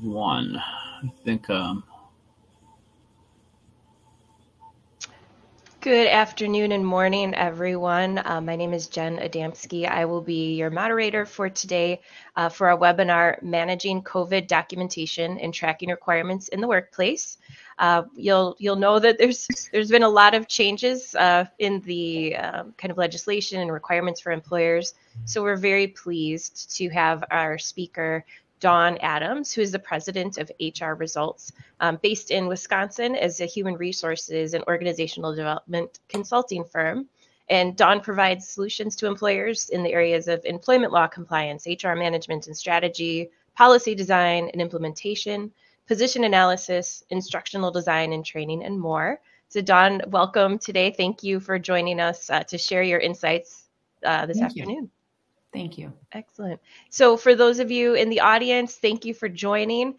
One. I think Good afternoon and morning, everyone. My name is Jen Adamski. I will be your moderator for today for our webinar, Managing COVID Documentation and Tracking Requirements in the Workplace. You'll know that there's been a lot of changes in the kind of legislation and requirements for employers. So we're very pleased to have our speaker, Dawn Adams, who is the president of HResults, based in Wisconsin as a human resources and organizational development consulting firm. And Dawn provides solutions to employers in the areas of employment law compliance, HR management and strategy, policy design and implementation, position analysis, instructional design and training, and more. So Dawn, welcome today. Thank you for joining us to share your insights this afternoon. Thank you. Excellent. So for those of you in the audience, thank you for joining.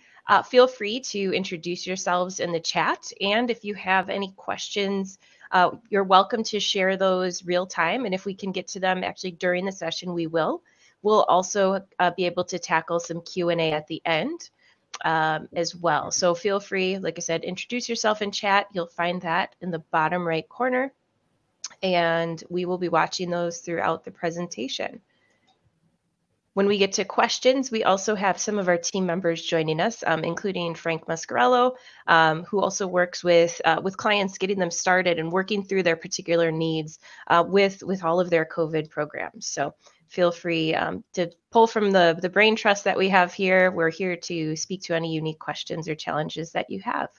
Feel free to introduce yourselves in the chat. And if you have any questions, you're welcome to share those real time. And if we can get to them actually during the session, we will. We'll also be able to tackle some Q&A at the end as well. So feel free, like I said, introduce yourself in chat. You'll find that in the bottom right corner. And we will be watching those throughout the presentation. When we get to questions, we also have some of our team members joining us, including Frank Mascarello, who also works with clients, getting them started and working through their particular needs with all of their COVID programs. So feel free to pull from the brain trust that we have here. We're here to speak to any unique questions or challenges that you have.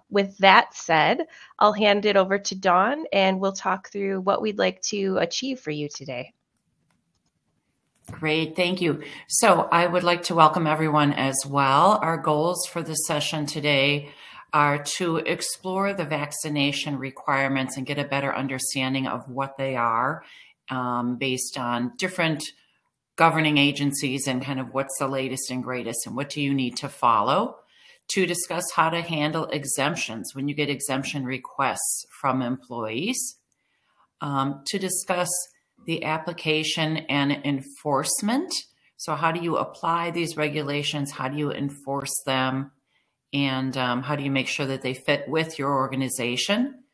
With that said, I'll hand it over to Dawn, and we'll talk through what we'd like to achieve for you today. Great, thank you. So I would like to welcome everyone as well. Our goals for the session today are to explore the vaccination requirements and get a better understanding of what they are based on different governing agencies and kind of what's the latest and greatest and what do you need to follow. To discuss how to handle exemptions when you get exemption requests from employees. To discuss the application and enforcement. So how do you apply these regulations? How do you enforce them? And how do you make sure that they fit with your organization?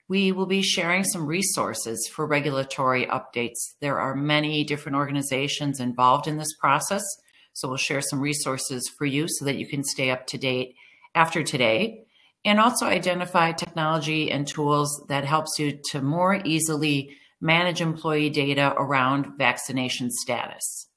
We will be sharing some resources for regulatory updates. There are many different organizations involved in this process. So we'll share some resources for you so that you can stay up to date after today. And also identify technology and tools that helps you to more easily manage employee data around vaccination status.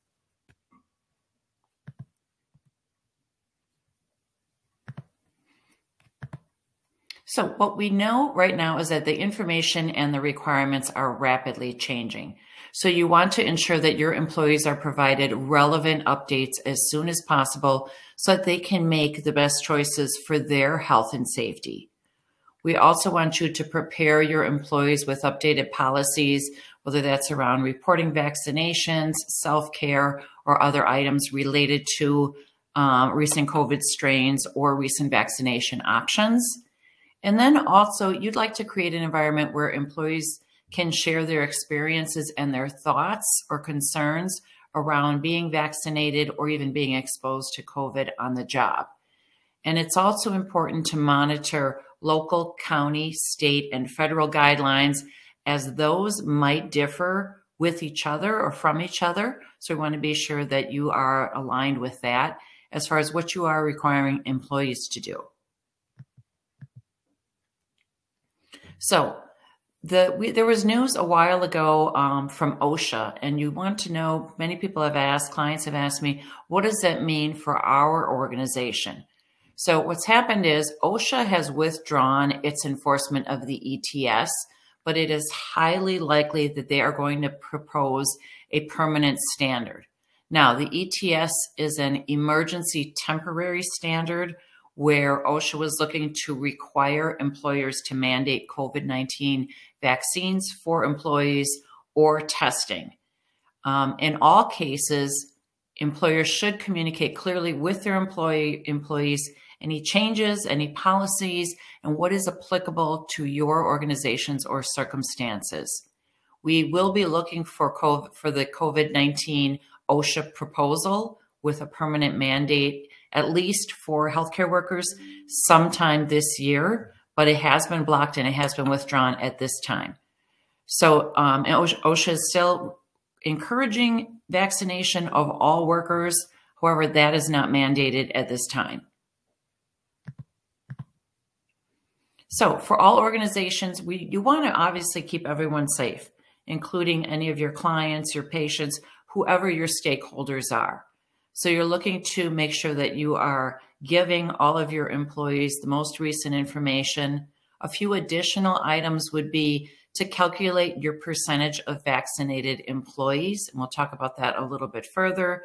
So what we know right now is that the information and the requirements are rapidly changing. So you want to ensure that your employees are provided relevant updates as soon as possible so that they can make the best choices for their health and safety. We also want you to prepare your employees with updated policies, whether that's around reporting vaccinations, self-care, or other items related to recent COVID strains or recent vaccination options. And then also you'd like to create an environment where employees can share their experiences and their thoughts or concerns around being vaccinated or even being exposed to COVID on the job. And it's also important to monitor local, county, state, and federal guidelines as those might differ with each other or from each other. So we want to be sure that you are aligned with that as far as what you are requiring employees to do. So there was news a while ago from OSHA, and you want to know, many people have asked, clients have asked me, what does that mean for our organization? So what's happened is OSHA has withdrawn its enforcement of the ETS, but it is highly likely that they are going to propose a permanent standard. Now, the ETS is an emergency temporary standard where OSHA was looking to require employers to mandate COVID-19 vaccines for employees or testing. In all cases, employers should communicate clearly with their employees any changes, any policies, and what is applicable to your organizations or circumstances. We will be looking for the COVID-19 OSHA proposal with a permanent mandate at least for healthcare workers sometime this year, but it has been blocked and it has been withdrawn at this time. So and OSHA is still encouraging vaccination of all workers. However, that is not mandated at this time. So for all organizations, you want to obviously keep everyone safe, including any of your clients, your patients, whoever your stakeholders are. So you're looking to make sure that you are giving all of your employees the most recent information. A few additional items would be to calculate your percentage of vaccinated employees, and we'll talk about that a little bit further,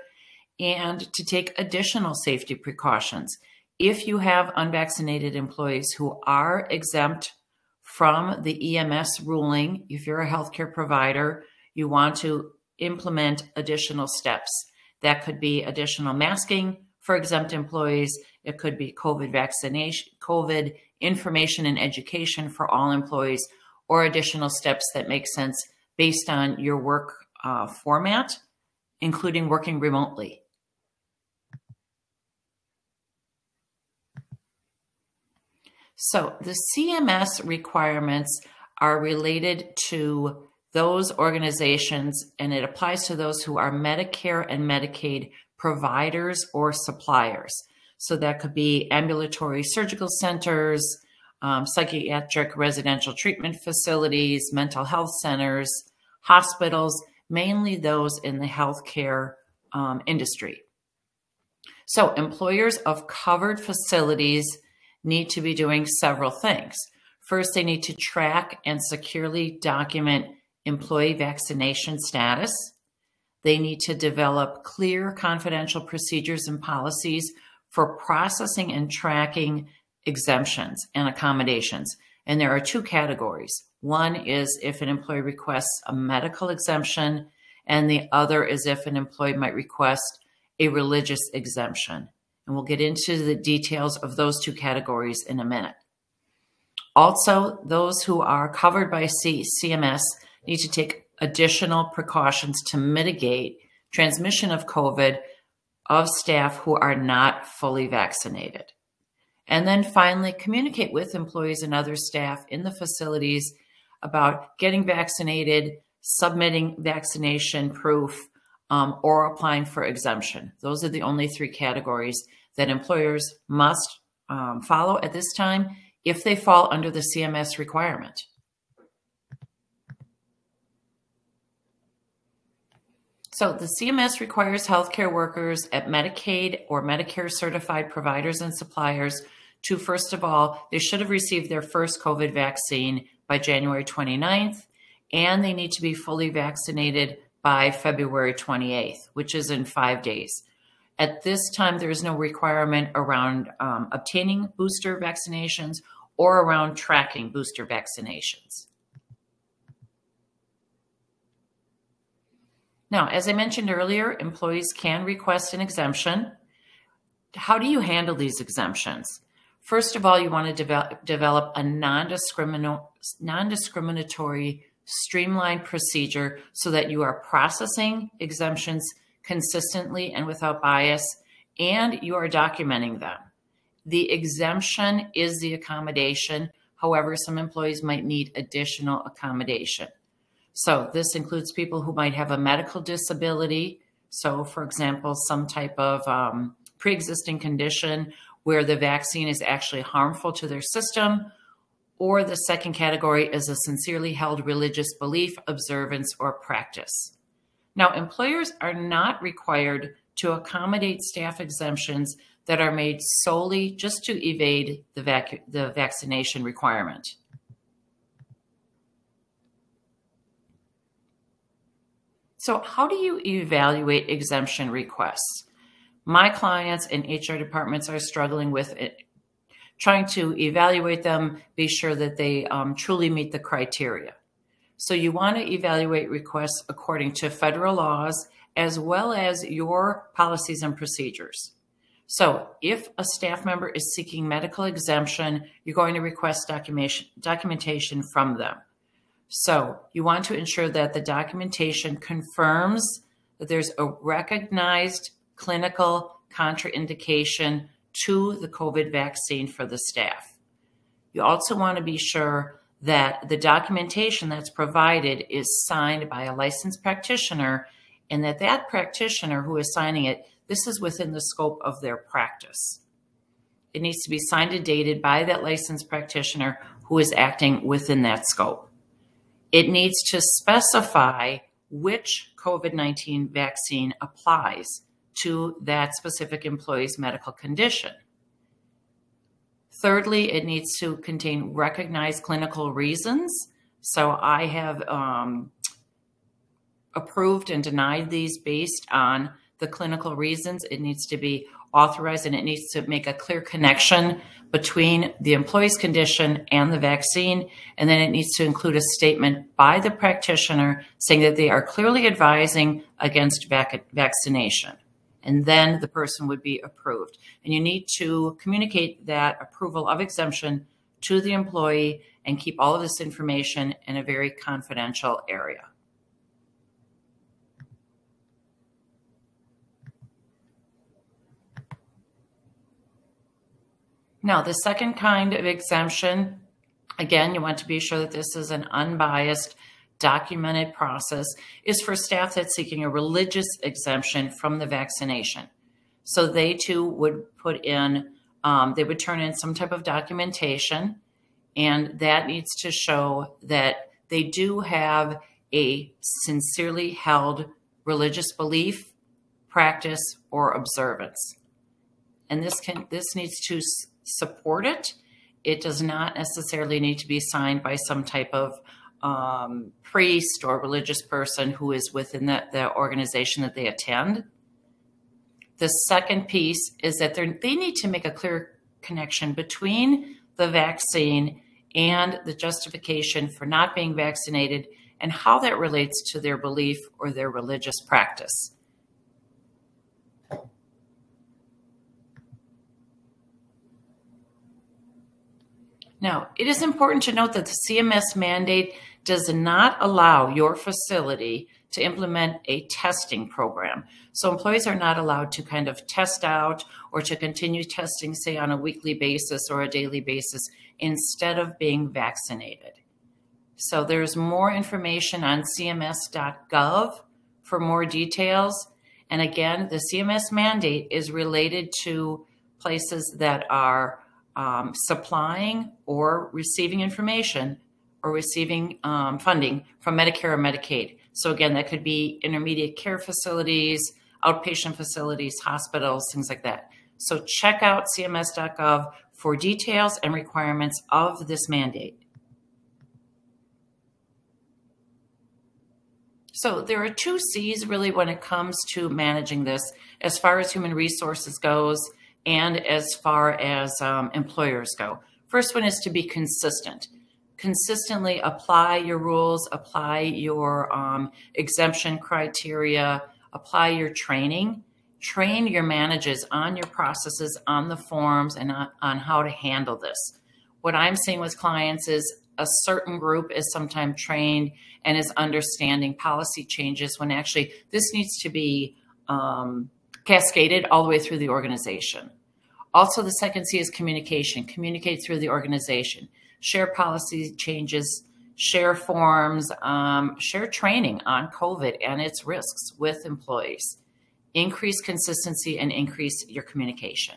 and to take additional safety precautions. If you have unvaccinated employees who are exempt from the EMS ruling, if you're a healthcare provider, you want to implement additional steps. That could be additional masking for exempt employees. It could be COVID vaccination, COVID information and education for all employees, or additional steps that make sense based on your work format, including working remotely. So the CMS requirements are related to those organizations, and it applies to those who are Medicare and Medicaid providers or suppliers. So that could be ambulatory surgical centers, psychiatric residential treatment facilities, mental health centers, hospitals, mainly those in the healthcare industry. So employers of covered facilities need to be doing several things. First, they need to track and securely document employee vaccination status. They need to develop clear, confidential procedures and policies for processing and tracking exemptions and accommodations. And there are two categories. One is if an employee requests a medical exemption, and the other is if an employee might request a religious exemption. And we'll get into the details of those two categories in a minute. Also, those who are covered by CMS need to take additional precautions to mitigate transmission of COVID of staff who are not fully vaccinated. And then finally, communicate with employees and other staff in the facilities about getting vaccinated, submitting vaccination proof, or applying for exemption. Those are the only three categories that employers must follow at this time if they fall under the CMS requirement. So the CMS requires healthcare workers at Medicaid or Medicare certified providers and suppliers to, first of all, they should have received their first COVID vaccine by January 29th, and they need to be fully vaccinated by February 28th, which is in 5 days. At this time, there is no requirement around obtaining booster vaccinations or around tracking booster vaccinations. Now, as I mentioned earlier, employees can request an exemption. How do you handle these exemptions? First of all, you want to develop a non-discriminatory, streamlined procedure so that you are processing exemptions consistently and without bias, and you are documenting them. The exemption is the accommodation. However, some employees might need additional accommodation. So this includes people who might have a medical disability. So for example, some type of pre-existing condition where the vaccine is actually harmful to their system. Or the second category is a sincerely held religious belief, observance, or practice. Now, employers are not required to accommodate staff exemptions that are made solely just to evade the vaccination requirement. So how do you evaluate exemption requests? My clients and HR departments are struggling with it, trying to evaluate them, be sure that they truly meet the criteria. So you want to evaluate requests according to federal laws as well as your policies and procedures. So if a staff member is seeking medical exemption, you're going to request documentation from them. So you want to ensure that the documentation confirms that there's a recognized clinical contraindication to the COVID vaccine for the staff. You also want to be sure that the documentation that's provided is signed by a licensed practitioner, and that practitioner who is signing it, this is within the scope of their practice. It needs to be signed and dated by that licensed practitioner who is acting within that scope. It needs to specify which COVID-19 vaccine applies to that specific employee's medical condition. Thirdly, it needs to contain recognized clinical reasons. So I have approved and denied these based on the clinical reasons. It needs to be authorized, and it needs to make a clear connection between the employee's condition and the vaccine. And then it needs to include a statement by the practitioner saying that they are clearly advising against vaccination. And then the person would be approved. And you need to communicate that approval of exemption to the employee and keep all of this information in a very confidential area. Now, the second kind of exemption, again, you want to be sure that this is an unbiased, documented process, is for staff that's seeking a religious exemption from the vaccination. So they too would put in, they would turn in some type of documentation, and that needs to show that they do have a sincerely held religious belief, practice, or observance. And this needs to support it. It does not necessarily need to be signed by some type of priest or religious person who is within the organization that they attend. The second piece is that they need to make a clear connection between the vaccine and the justification for not being vaccinated and how that relates to their belief or their religious practice. Now, it is important to note that the CMS mandate does not allow your facility to implement a testing program. So employees are not allowed to kind of test out or to continue testing, say, on a weekly basis or a daily basis instead of being vaccinated. So there's more information on cms.gov for more details. And again, the CMS mandate is related to places that are supplying or receiving information or receiving funding from Medicare or Medicaid. So again, that could be intermediate care facilities, outpatient facilities, hospitals, things like that. So check out cms.gov for details and requirements of this mandate. So there are 2 C's really when it comes to managing this as far as human resources goes and as far as employers go. First one is to be consistent. Consistently apply your rules, apply your exemption criteria, apply your training. Train your managers on your processes, on the forms, and on how to handle this. What I'm seeing with clients is a certain group is sometimes trained and is understanding policy changes when actually this needs to be cascaded all the way through the organization. Also, the second C is communication. Communicate through the organization. Share policy changes, share forms, share training on COVID and its risks with employees. Increase consistency and increase your communication.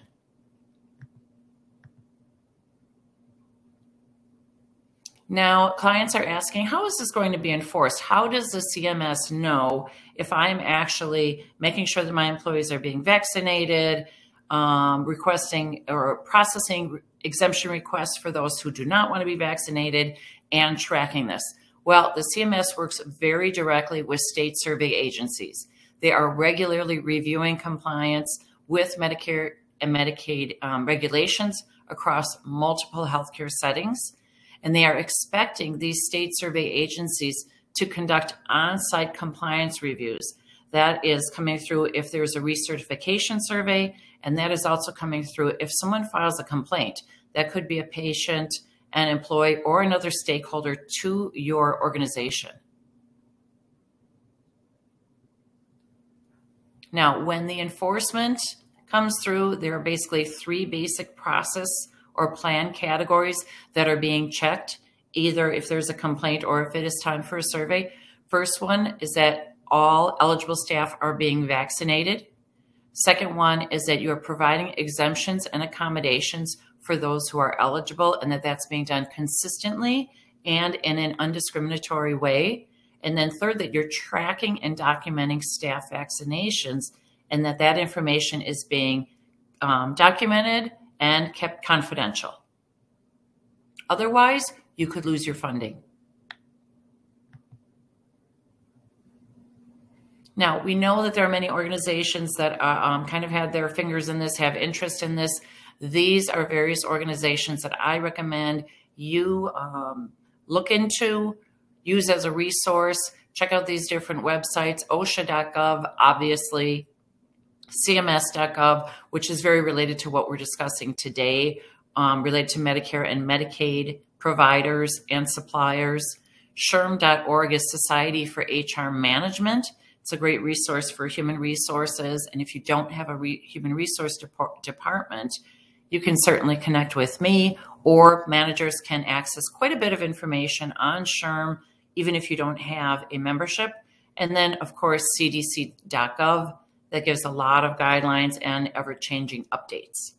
Now, clients are asking, how is this going to be enforced? How does the CMS know if I'm actually making sure that my employees are being vaccinated, requesting or processing exemption requests for those who do not want to be vaccinated, and tracking this? Well, the CMS works very directly with state survey agencies. They are regularly reviewing compliance with Medicare and Medicaid regulations across multiple healthcare settings. And they are expecting these state survey agencies to conduct on-site compliance reviews. That is coming through if there's a recertification survey, and that is also coming through if someone files a complaint. That could be a patient, an employee, or another stakeholder to your organization. Now, when the enforcement comes through, there are basically 3 basic process or plan categories that are being checked, either if there's a complaint or if it is time for a survey. First one is that all eligible staff are being vaccinated. Second one is that you are providing exemptions and accommodations for those who are eligible, and that's being done consistently and in an undiscriminatory way. And then third, that you're tracking and documenting staff vaccinations, and that information is being documented and kept confidential. Otherwise, you could lose your funding. Now, we know that there are many organizations that kind of had their fingers in this, have interest in this. These are various organizations that I recommend you look into, use as a resource. Check out these different websites, OSHA.gov, obviously, CMS.gov, which is very related to what we're discussing today, related to Medicare and Medicaid providers and suppliers. SHRM.org is Society for HR Management. It's a great resource for human resources. And if you don't have a human resource department, you can certainly connect with me, or managers can access quite a bit of information on SHRM, even if you don't have a membership. And then, of course, CDC.gov, that gives a lot of guidelines and ever-changing updates.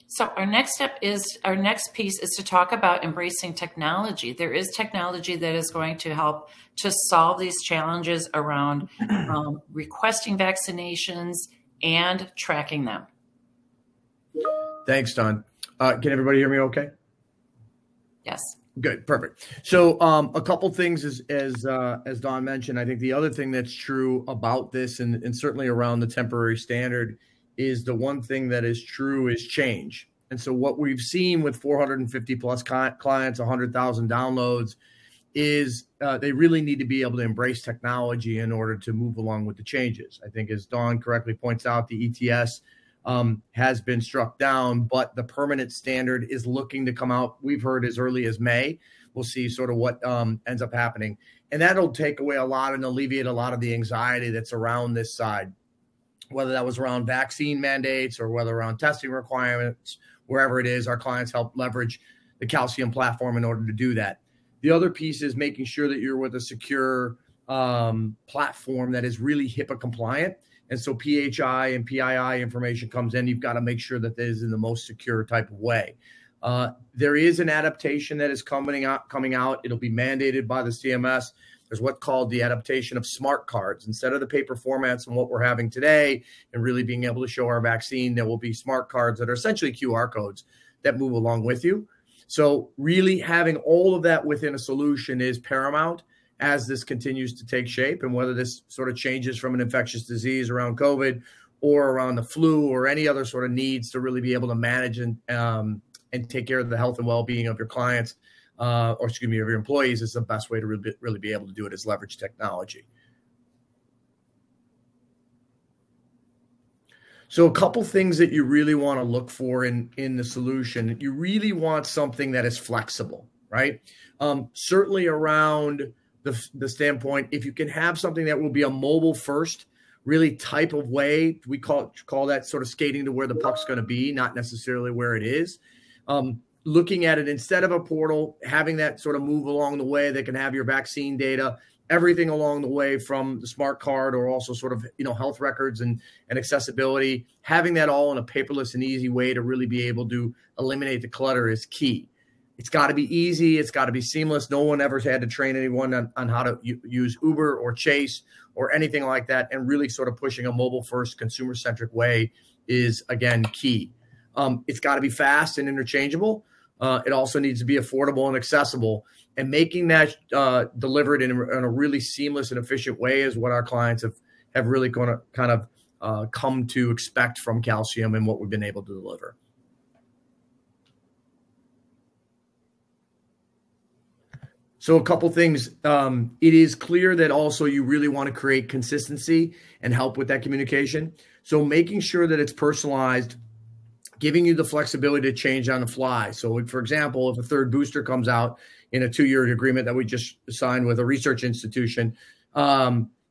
So our next piece is to talk about embracing technology. There is technology that is going to help to solve these challenges around requesting vaccinations and tracking them. Thanks, Dawn. Can everybody hear me okay? Yes. Good, perfect. So a couple things as Dawn mentioned. I think the other thing that's true about this, and certainly around the temporary standard, is the one thing that is true is change. And so what we've seen with 450 plus clients, 100,000 downloads, is they really need to be able to embrace technology in order to move along with the changes. I think as Dawn correctly points out, the ETS has been struck down, but the permanent standard is looking to come out, we've heard, as early as May. We'll see sort of what ends up happening. And that'll take away a lot and alleviate a lot of the anxiety that's around this side, whether that was around vaccine mandates or whether around testing requirements, wherever it is. Our clients help leverage the Calcium platform in order to do that. The other piece is making sure that you're with a secure platform that is really HIPAA compliant. And so PHI and PII information comes in. You've got to make sure that that is in the most secure type of way. There is an adaptation that is coming out. It'll be mandated by the CMS. There's what's called the adaptation of smart cards. Instead of the paper formats and what we're having today and really being able to show our vaccine, there will be smart cards that are essentially QR codes that move along with you. So really having all of that within a solution is paramount as this continues to take shape, and whether this sort of changes from an infectious disease around COVID or around the flu or any other sort of needs to really be able to manage and take care of the health and well-being of your clients, of your employees, is the best way to really be able to do it, is leverage technology. So a couple things that you really want to look for in the solution. You really want something that is flexible, right? Certainly around the standpoint, if you can have something that will be a mobile first really type of way, we call that sort of skating to where the puck's going to be, not necessarily where it is. Looking at it instead of a portal, having that sort of move along the way that can have your vaccine data, everything along the way from the smart card, or also sort of, health records and accessibility, having that all in a paperless and easy way to really be able to eliminate the clutter is key. It's got to be easy. It's got to be seamless. No one ever had to train anyone on how to use Uber or Chase or anything like that. And really sort of pushing a mobile first consumer centric way is, again, key. It's got to be fast and interchangeable. It also needs to be affordable and accessible, and making that delivered in a really seamless and efficient way is what our clients have really kind of come to expect from Calcium and what we've been able to deliver. So a couple things. It is clear that also you really want to create consistency and help with that communication. So making sure that it's personalized, giving you the flexibility to change on the fly. So for example, if a third booster comes out, in a 2-year agreement that we just signed with a research institution.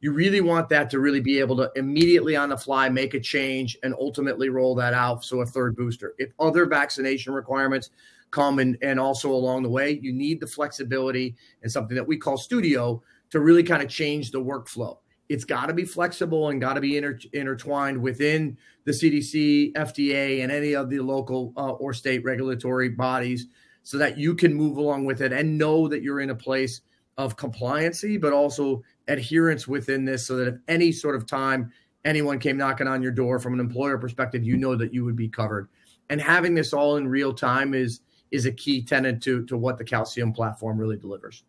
You really want that to really be able to immediately on the fly make a change and ultimately roll that out. So a third booster. If other vaccination requirements come and also along the way, you need the flexibility and something that we call Studio to really kind of change the workflow. It's got to be flexible and got to be intertwined within the CDC, FDA, and any of the local or state regulatory bodies so that you can move along with it and know that you're in a place of compliancy, but also adherence within this so that if any sort of time anyone came knocking on your door from an employer perspective, you know that you would be covered. And having this all in real time is a key tenet to what the Calcium platform really delivers.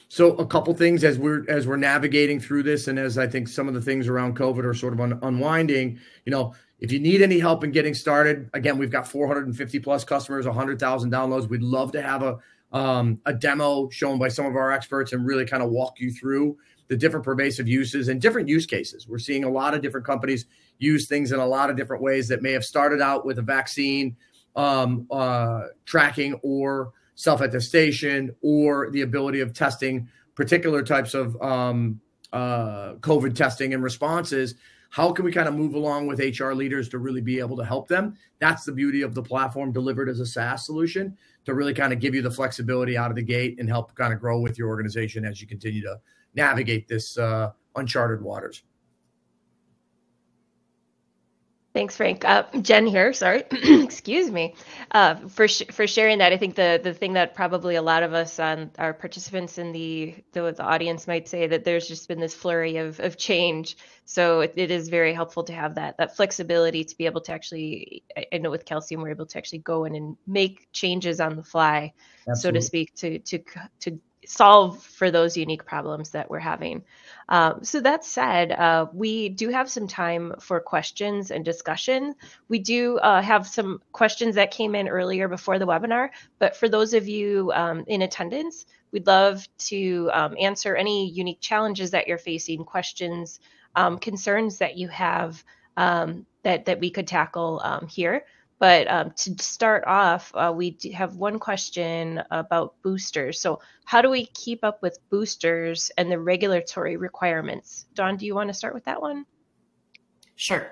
So a couple things as we're navigating through this, and as I think some of the things around COVID are sort of unwinding, if you need any help in getting started, again, we've got 450 plus customers, 100,000 downloads. We'd love to have a demo shown by some of our experts and really kind of walk you through the different pervasive uses and different use cases. We're seeing a lot of different companies use things in a lot of different ways that may have started out with a vaccine tracking or self-attestation or the ability of testing particular types of COVID testing and responses. How can we kind of move along with HR leaders to really be able to help them? That's the beauty of the platform delivered as a SaaS solution to really kind of give you the flexibility out of the gate and help kind of grow with your organization as you continue to navigate this uncharted waters. Thanks, Frank. Jen here, sorry, excuse me, for sharing that. I think the thing that probably a lot of us our participants in the audience might say that there's just been this flurry of change. So it is very helpful to have that flexibility to be able to actually, I know with Calcium, we're able to actually go in and make changes on the fly, Absolutely. So to speak, to solve for those unique problems that we're having. So that said, we do have some time for questions and discussion. We do have some questions that came in earlier before the webinar, but for those of you in attendance, we'd love to answer any unique challenges that you're facing, questions, concerns that you have that we could tackle here. But to start off, we do have one question about boosters. So how do we keep up with boosters and the regulatory requirements? Dawn, do you want to start with that one? Sure.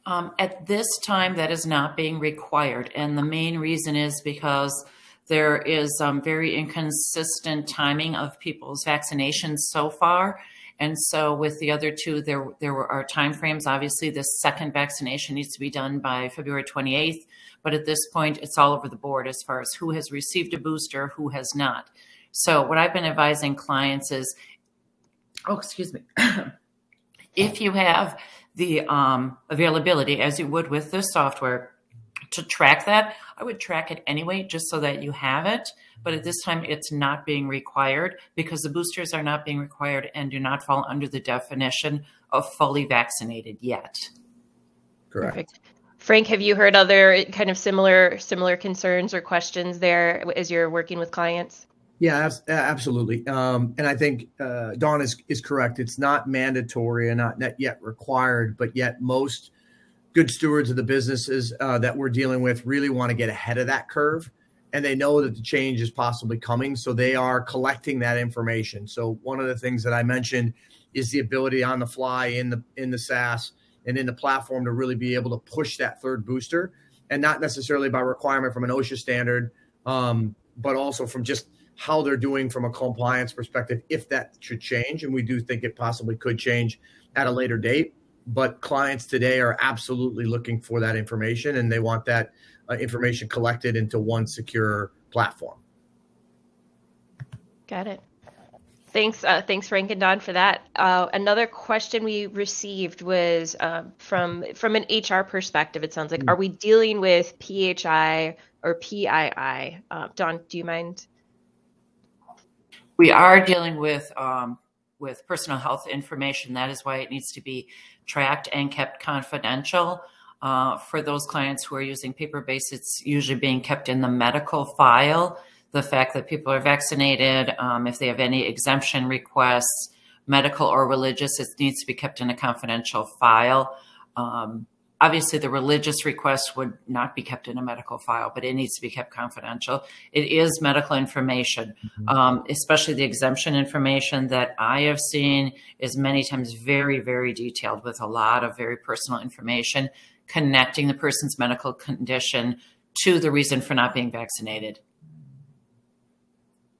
At this time, that is not being required. And the main reason is because there is very inconsistent timing of people's vaccinations so far. And so with the other two, there are timeframes. Obviously, the second vaccination needs to be done by February 28th. But at this point, it's all over the board as far as who has received a booster, who has not. So what I've been advising clients is, if you have the availability, as you would with the software, to track that, I would track it anyway, just so that you have it. But at this time, it's not being required because the boosters are not being required and do not fall under the definition of fully vaccinated yet. Correct. Perfect. Frank, have you heard other kind of similar concerns or questions there as you're working with clients? Yeah, absolutely. And I think Dawn is correct. It's not mandatory and not yet required, but yet most good stewards of the businesses that we're dealing with really want to get ahead of that curve, and they know that the change is possibly coming. So they are collecting that information. So one of the things that I mentioned is the ability on the fly in the SaaS and in the platform to really be able to push that third booster, and not necessarily by requirement from an OSHA standard, but also from just how they're doing from a compliance perspective, if that should change. And we do think it possibly could change at a later date. But clients today are absolutely looking for that information, and they want that information collected into one secure platform. Got it. Thanks, Frank and Dawn, for that. Another question we received was from an HR perspective. It sounds like, are we dealing with PHI or PII? Dawn, do you mind? We are dealing with personal health information. That is why it needs to be tracked and kept confidential. For those clients who are using paper-based, it's usually being kept in the medical file. The fact that people are vaccinated, if they have any exemption requests, medical or religious, it needs to be kept in a confidential file. Obviously, the religious request would not be kept in a medical file, but it needs to be kept confidential. It is medical information, especially the exemption information that I have seen is many times very, very detailed with a lot of very personal information connecting the person's medical condition to the reason for not being vaccinated.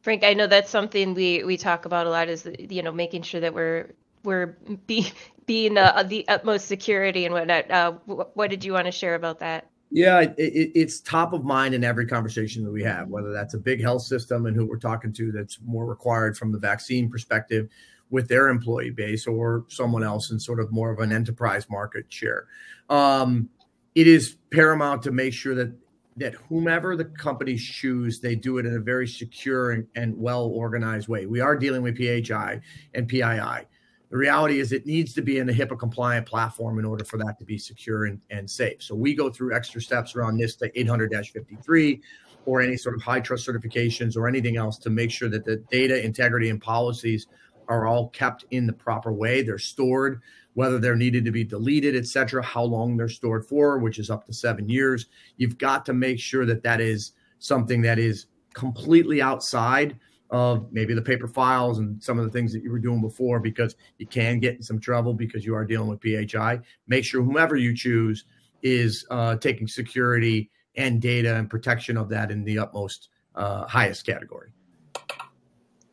Frank, I know that's something we talk about a lot is, making sure that we're being the utmost security and whatnot. What did you want to share about that? Yeah, it's top of mind in every conversation that we have, whether that's a big health system and who we're talking to that's more required from the vaccine perspective with their employee base, or someone else in sort of more of an enterprise market share. It is paramount to make sure that whomever the companies choose, they do it in a very secure and well-organized way. We are dealing with PHI and PII. The reality is it needs to be in a HIPAA-compliant platform in order for that to be secure and safe. So we go through extra steps around NISTA 800-53 or any sort of high trust certifications or anything else to make sure that the data integrity and policies are all kept in the proper way. They're stored, whether they're needed to be deleted, et cetera, how long they're stored for, which is up to 7 years. You've got to make sure that that is something that is completely outside of maybe the paper files and some of the things that you were doing before, because you can get in some trouble because you are dealing with PHI. Make sure whomever you choose is taking security and data and protection of that in the utmost highest category.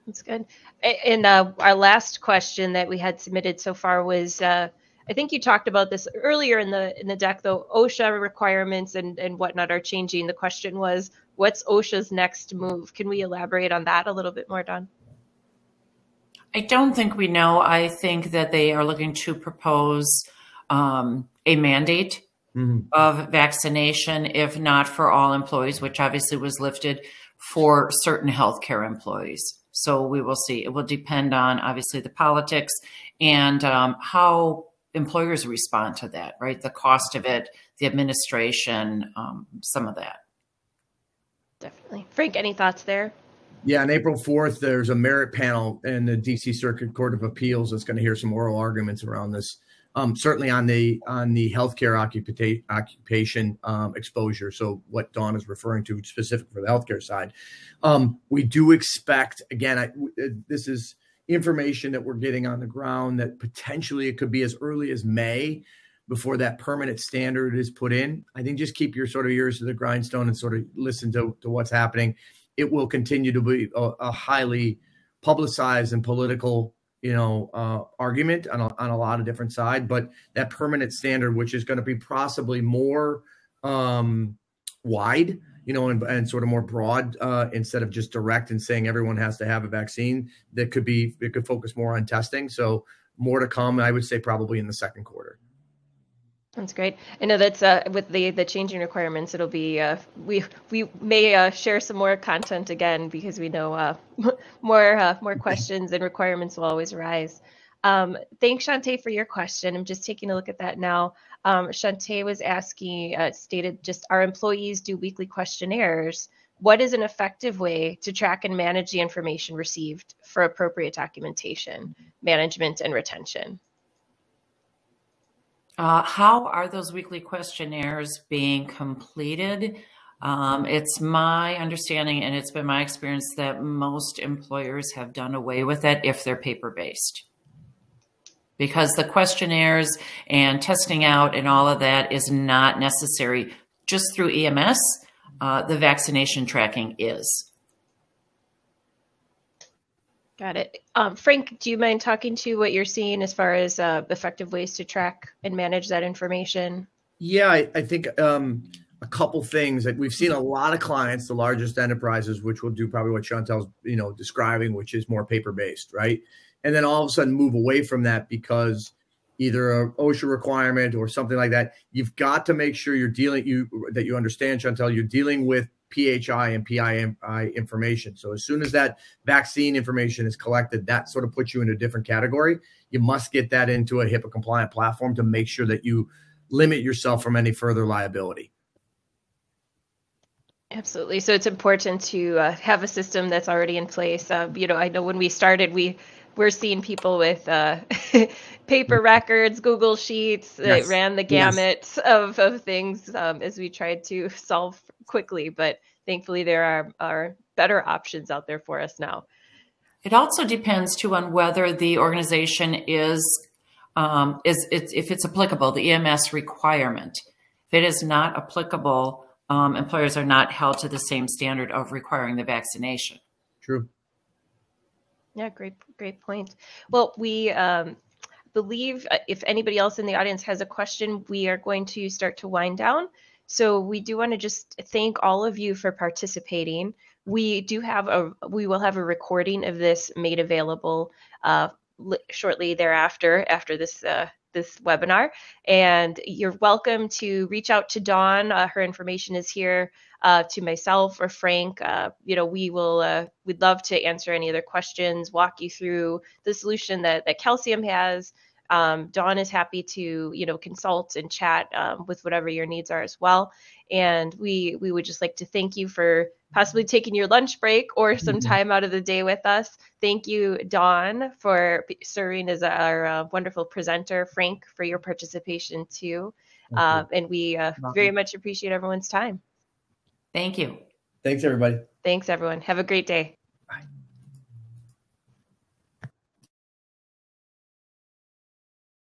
That's good. And our last question that we had submitted so far was, I think you talked about this earlier in the deck, though, OSHA requirements and whatnot are changing. The question was, what's OSHA's next move? Can we elaborate on that a little bit more, Dawn? I don't think we know. I think that they are looking to propose a mandate of vaccination, if not for all employees, which obviously was lifted for certain healthcare employees. So we will see. It will depend on, obviously, the politics and how employers respond to that, right? The cost of it, the administration, some of that. Definitely. Frank, any thoughts there? Yeah, on April 4th, there's a merit panel in the DC Circuit Court of Appeals that's going to hear some oral arguments around this. Certainly on the healthcare occupation exposure. So what Dawn is referring to specific for the healthcare side, we do expect, again, this is information that we're getting on the ground that potentially it could be as early as May before that permanent standard is put in. I think just keep your sort of ears to the grindstone and sort of listen to what's happening. It will continue to be a highly publicized and political argument on a lot of different sides, but that permanent standard, which is going to be possibly more wide, and sort of more broad, instead of just direct and saying everyone has to have a vaccine, it could focus more on testing. So more to come, I would say probably in the second quarter. That's great. I know that's with the changing requirements, it'll be we may share some more content again, because we know more questions and requirements will always arise. Thanks, Shantae, for your question. I'm just taking a look at that now. Shantae was asking, stated just, our employees do weekly questionnaires. What is an effective way to track and manage the information received for appropriate documentation, management, and retention? How are those weekly questionnaires being completed? It's my understanding, and it's been my experience, that most employers have done away with it if they're paper-based. Because the questionnaires and testing out and all of that is not necessary just through EMS. The vaccination tracking is. Got it. Frank, do you mind talking to what you're seeing as far as effective ways to track and manage that information? Yeah, I think a couple things. Like, we've seen a lot of clients, the largest enterprises, which will do probably what Chantel's describing, which is more paper-based, right? And then all of a sudden move away from that because either a OSHA requirement or something like that. You've got to make sure that you understand, Chantel, you're dealing with PHI and PII information. So as soon as that vaccine information is collected, that sort of puts you in a different category. You must get that into a HIPAA compliant platform to make sure that you limit yourself from any further liability. Absolutely. So it's important to have a system that's already in place. I know when we started, we we're seeing people with paper records, Google Sheets. It ran the gamut of things as we tried to solve quickly, but thankfully there are better options out there for us now. It also depends too on whether the organization is if it's applicable, the EMS requirement. If it is not applicable, employers are not held to the same standard of requiring the vaccination. True. Yeah, great point. Well, we believe if anybody else in the audience has a question, we are going to start to wind down. So we do want to just thank all of you for participating. We will have a recording of this made available shortly thereafter, after this webinar. And you're welcome to reach out to Dawn. Her information is here, to myself or Frank. We'd love to answer any other questions, walk you through the solution that Calcium has. Dawn is happy to, consult and chat with whatever your needs are as well. And we would just like to thank you for possibly taking your lunch break or some time out of the day with us. Thank you, Dawn, for serving as our wonderful presenter. Frank, for your participation too. And we very much appreciate everyone's time. Thank you. Thanks, everybody. Thanks, everyone. Have a great day.